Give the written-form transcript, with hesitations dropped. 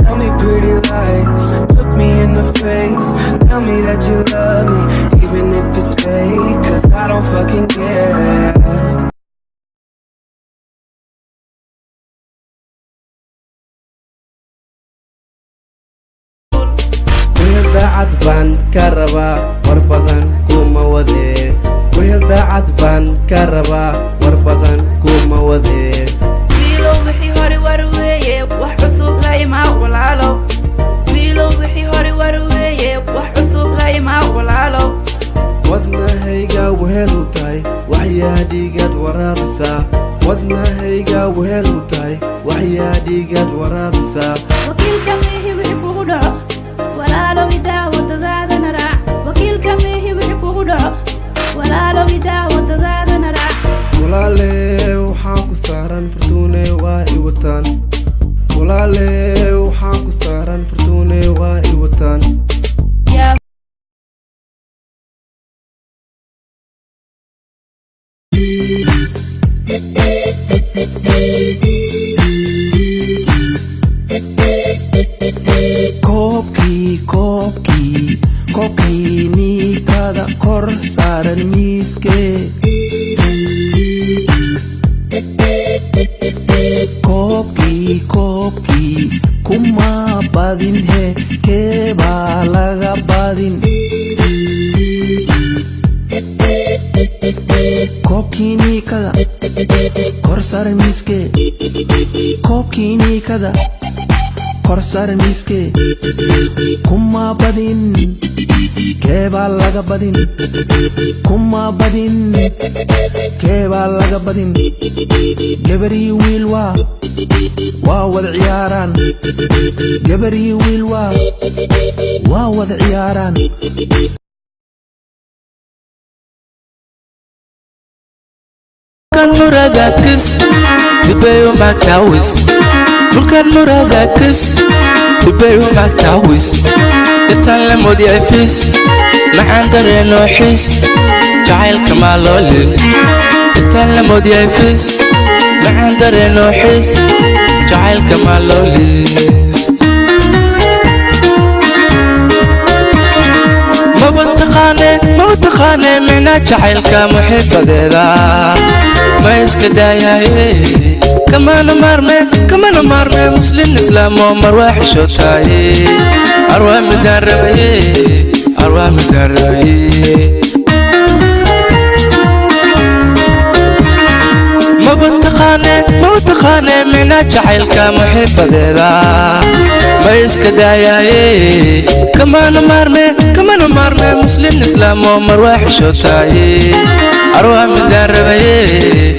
Tell me pretty lies, look me in the face. Tell me that you love me, even if it's fake. Cause I don't fucking care. daacad baan ka rabaa war badan kuma wadee wehel daacad baan ka rabaa war badan kuma wadee wiilow wixii hore war weeye wax cusub la imaa walaalo wiilow wixii hore war weeye wax cusub la imaa walaalo wadnahayga wehel u tahay waxyaa dhiigaad waraabisaa wadnahayga wehel u tahay waxyaa dhiigaad waraabisaa wakiilka mihi wixii kugu dhaco walaalo idaa wadadaadana raac wakiilka mihi wixii kugu dhaco walaalo idaa wadadaadana raac walaale waxaan ku saaran fartuune waa i wataan walaale waxaan ku saaran fartuune waa i wataan koobkii niitada kor saaran miiskee koobkii kuma badin he kee baa laga badin koobkii niikada kor saaran miiskee koobkii niikada kor saaran miiskee kuma badin kee baa laga badin kuma badin kee baa laga badin gabarii wiil waa wada ciyaaraan gabarii wiil waa wada ciyaaraan kan muradakis dibayo magtawis dulkan muradakis dibayo magtawis istaan la modiifis maxaan dareeno xis jacaylka ma loo lees istaan la modiifis maxaan dareeno xis jacaylka ma loo lees ما تخاني من جعلك محبتها ما يسكدايا كمان مرمي مسلم اسلام ومروح شوتاي اروى مدربي ما بتخاني من جعلك محبتها ما يسكدايا كمان مرمي مسلم اسلام ومروح شوتاي اروى مدربي